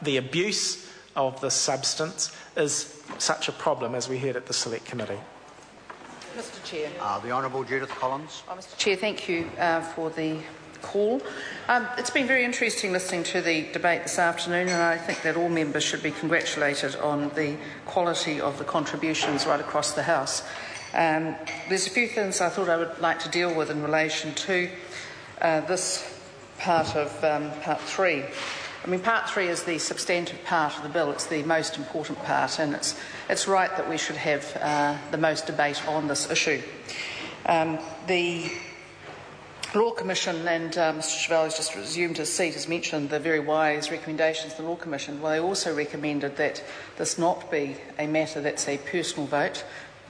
the abuse of this substance is such a problem, as we heard at the Select Committee. Mr Chair. The Honourable Judith Collins. Mr Chair, thank you for the call. It's been very interesting listening to the debate this afternoon, and I think that all members should be congratulated on the quality of the contributions right across the House. There's a few things I thought I would like to deal with in relation to this part of Part 3. I mean, Part 3 is the substantive part of the bill. It's the most important part, and it's right that we should have the most debate on this issue. The Law Commission, and Mr Chevelle has just resumed his seat, has mentioned the very wise recommendations of the Law Commission. Well, they also recommended that this not be a matter that's a personal vote.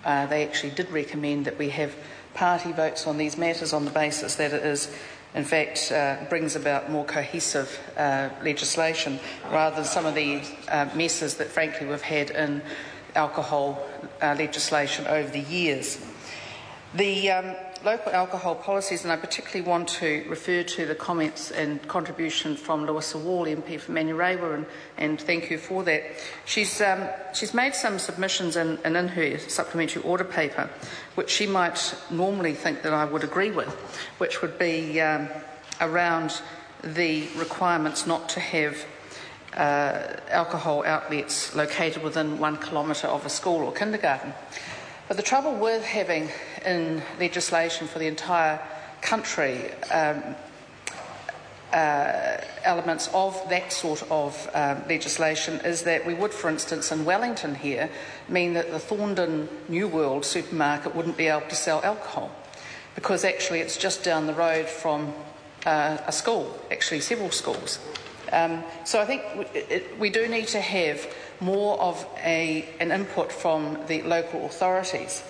They actually did recommend that we have party votes on these matters on the basis that it is, in fact, brings about more cohesive legislation rather than some of the messes that, frankly, we've had in alcohol legislation over the years. The local alcohol policies, and I particularly want to refer to the comments and contribution from Louisa Wall, MP for Manurewa, and thank you for that. She's made some submissions in her supplementary order paper, which she might normally think that I would agree with, which would be around the requirements not to have alcohol outlets located within 1 kilometre of a school or kindergarten. But the trouble with having in legislation for the entire country elements of that sort of legislation is that we would, for instance, in Wellington here, mean that the Thorndon New World supermarket wouldn't be able to sell alcohol because actually it's just down the road from a school, actually several schools. So I think we do need to have more of an input from the local authorities.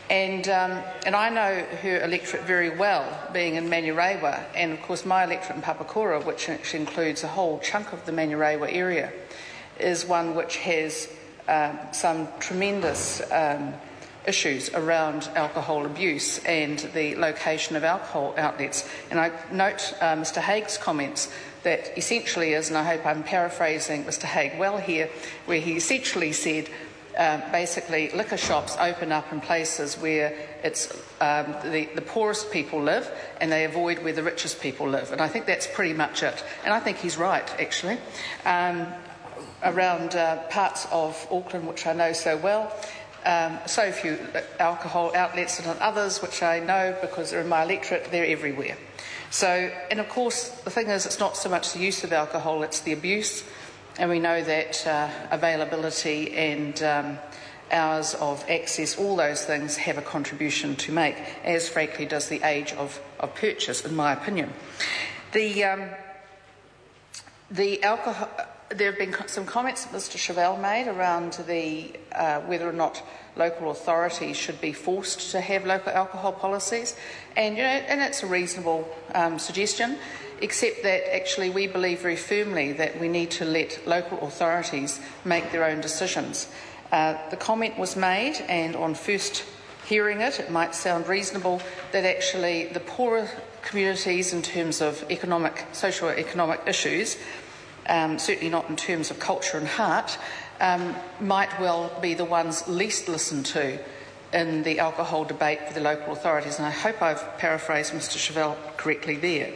And I know her electorate very well, being in Manurewa, and of course my electorate in Papakura, which actually includes a whole chunk of the Manurewa area, is one which has some tremendous issues around alcohol abuse and the location of alcohol outlets. And I note Mr Haig's comments that essentially is, and I hope I'm paraphrasing Mr Haig well here, where he essentially said basically liquor shops open up in places where it's the poorest people live and they avoid where the richest people live. And I think that's pretty much it. And I think he's right, actually. Around parts of Auckland, which I know so well, so few alcohol outlets, and others which I know because they're in my electorate, they're everywhere. So, and of course, the thing is, it's not so much the use of alcohol, it's the abuse. And we know that availability and hours of access, all those things have a contribution to make, as frankly does the age of purchase, in my opinion. The alcohol, there have been some comments that Mr Chevelle made around the whether or not local authorities should be forced to have local alcohol policies, and and it's a reasonable suggestion, except that actually we believe very firmly that we need to let local authorities make their own decisions. The comment was made, and on first hearing it, it might sound reasonable that actually the poorer communities in terms of socio-economic issues, certainly not in terms of culture and heart, might well be the ones least listened to in the alcohol debate for the local authorities. And I hope I've paraphrased Mr Chevelle correctly there.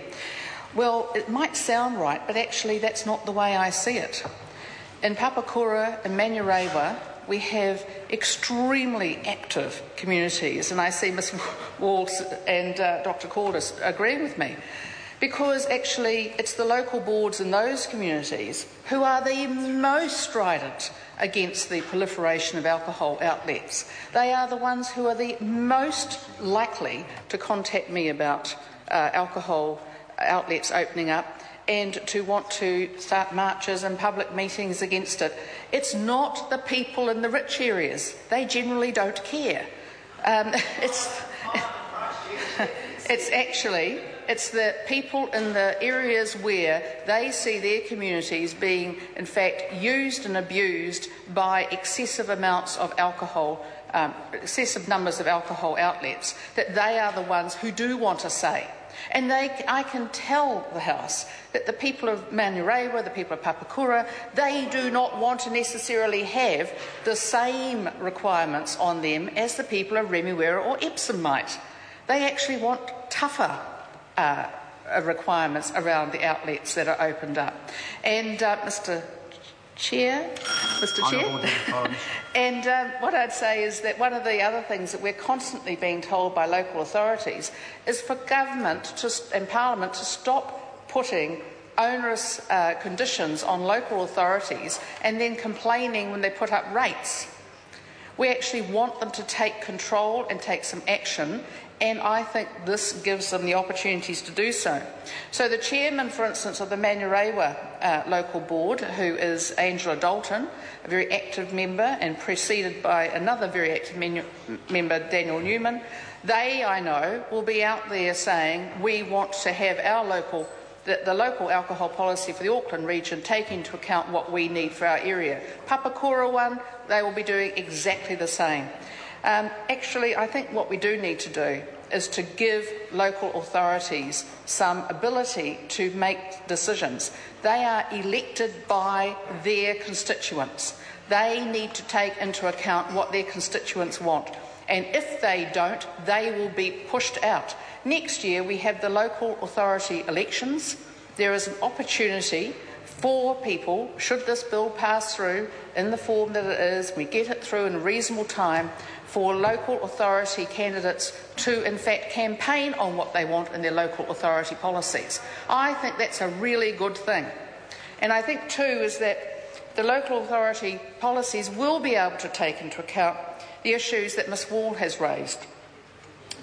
Well, it might sound right, but actually that's not the way I see it. In Papakura and Manurewa, we have extremely active communities, and I see Ms Walls and Dr Cordis agreeing with me, because actually it's the local boards in those communities who are the most strident against the proliferation of alcohol outlets. They are the ones who are the most likely to contact me about alcohol outlets opening up and to want to start marches and public meetings against it. It's not the people in the rich areas. They generally don't care. It's the people in the areas where they see their communities being, in fact, used and abused by excessive amounts of alcohol, excessive numbers of alcohol outlets, that they are the ones who do want a say. And I can tell the House that the people of Manurewa, the people of Papakura, they do not want to necessarily have the same requirements on them as the people of Remuera or Epsom might. They actually want tougher requirements around the outlets that are opened up. And Mr. Chair, and what I'd say is that one of the other things that we're constantly being told by local authorities is for government and Parliament to stop putting onerous conditions on local authorities and then complaining when they put up rates. We actually want them to take control and take some action, and I think this gives them the opportunities to do so. So the chairman, for instance, of the Manurewa local board, who is Angela Dalton, a very active member, and preceded by another very active member, Daniel Newman, they, I know, will be out there saying we want to have our the local alcohol policy for the Auckland region take into account what we need for our area. Papakura one, they will be doing exactly the same. Actually, I think what we do need to do is to give local authorities some ability to make decisions. They are elected by their constituents. They need to take into account what their constituents want. And if they don't, they will be pushed out. Next year, we have the local authority elections. There is an opportunity for people, should this bill pass through in the form that it is, we get it through in a reasonable time, for local authority candidates to, in fact, campaign on what they want in their local authority policies. I think that's a really good thing. And I think, too, is that the local authority policies will be able to take into account the issues that Ms Wall has raised,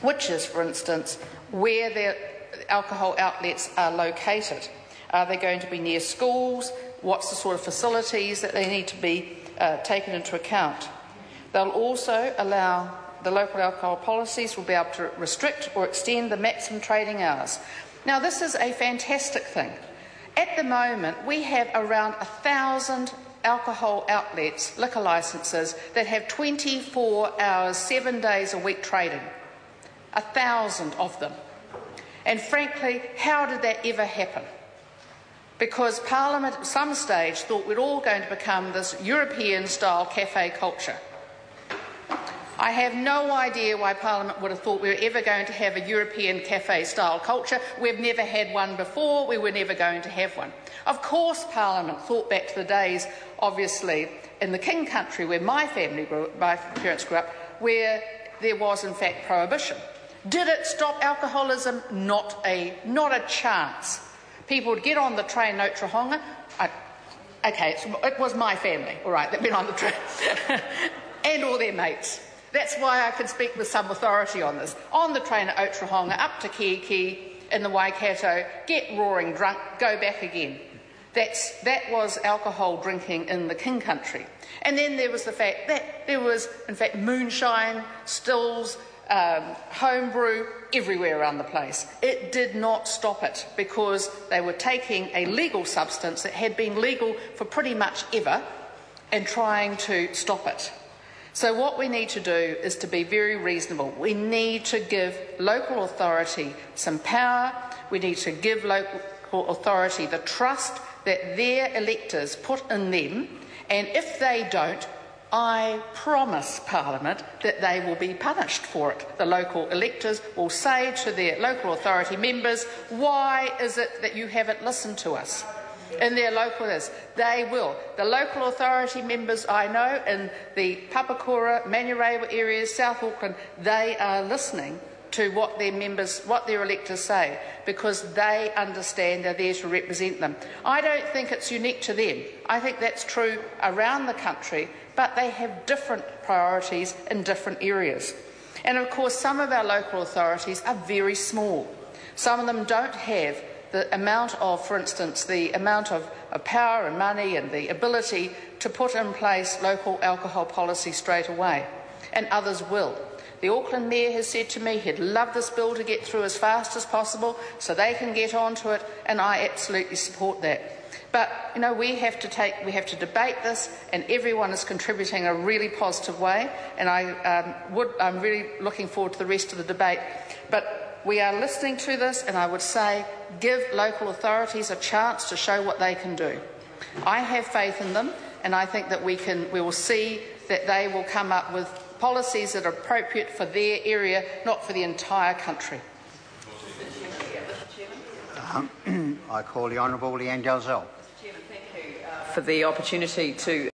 which is, for instance, where their alcohol outlets are located. Are they going to be near schools? What's the sort of facilities that they need to be taken into account? They'll also allow the local alcohol policies will be able to restrict or extend the maximum trading hours. Now, this is a fantastic thing. At the moment, we have around 1,000 alcohol outlets, liquor licences, that have 24 hours, 7 days a week trading. 1,000 of them. And frankly, how did that ever happen? Because Parliament at some stage thought we're all going to become this European-style cafe culture. I have no idea why Parliament would have thought we were ever going to have a European cafe-style culture. We've never had one before. We were never going to have one. Of course, Parliament thought back to the days, obviously, in the King country where my parents grew up, where there was, in fact, prohibition. Did it stop alcoholism? Not a chance. People would get on the train at Otrahonga. Okay, it was my family, all right, that went on the train, and all their mates. That's why I can speak with some authority on this. On the train at Otrahonga, up to Kiki, in the Waikato, get roaring drunk, go back again. That was alcohol drinking in the King country. And then there was the fact that there was, in fact, moonshine, stills, homebrew everywhere around the place. It did not stop it because they were taking a legal substance that had been legal for pretty much ever and trying to stop it. So what we need to do is to be very reasonable. We need to give local authority some power. We need to give local authority the trust that their electors put in them, and if they don't, I promise Parliament that they will be punished for it. The local electors will say to their local authority members, why is it that you haven't listened to us? In their locals, they will. The local authority members I know in the Papakura, Manurewa areas, South Auckland, they are listening to what their electors say, because they understand they're there to represent them. I don't think it's unique to them. I think that's true around the country, but they have different priorities in different areas. And of course, some of our local authorities are very small. Some of them don't have the amount of, for instance, the amount of power and money and the ability to put in place local alcohol policy straight away, and others will. The Auckland Mayor has said to me he'd love this bill to get through as fast as possible so they can get onto it, and I absolutely support that. But, you know, we have to debate this, and everyone is contributing in a really positive way, and I'm really looking forward to the rest of the debate. But we are listening to this, and I would say give local authorities a chance to show what they can do. I have faith in them, and I think that we will see that they will come up with policies that are appropriate for their area, not for the entire country. I call the Honourable Leanne Dalzell. Mr. Chairman, thank you for the opportunity to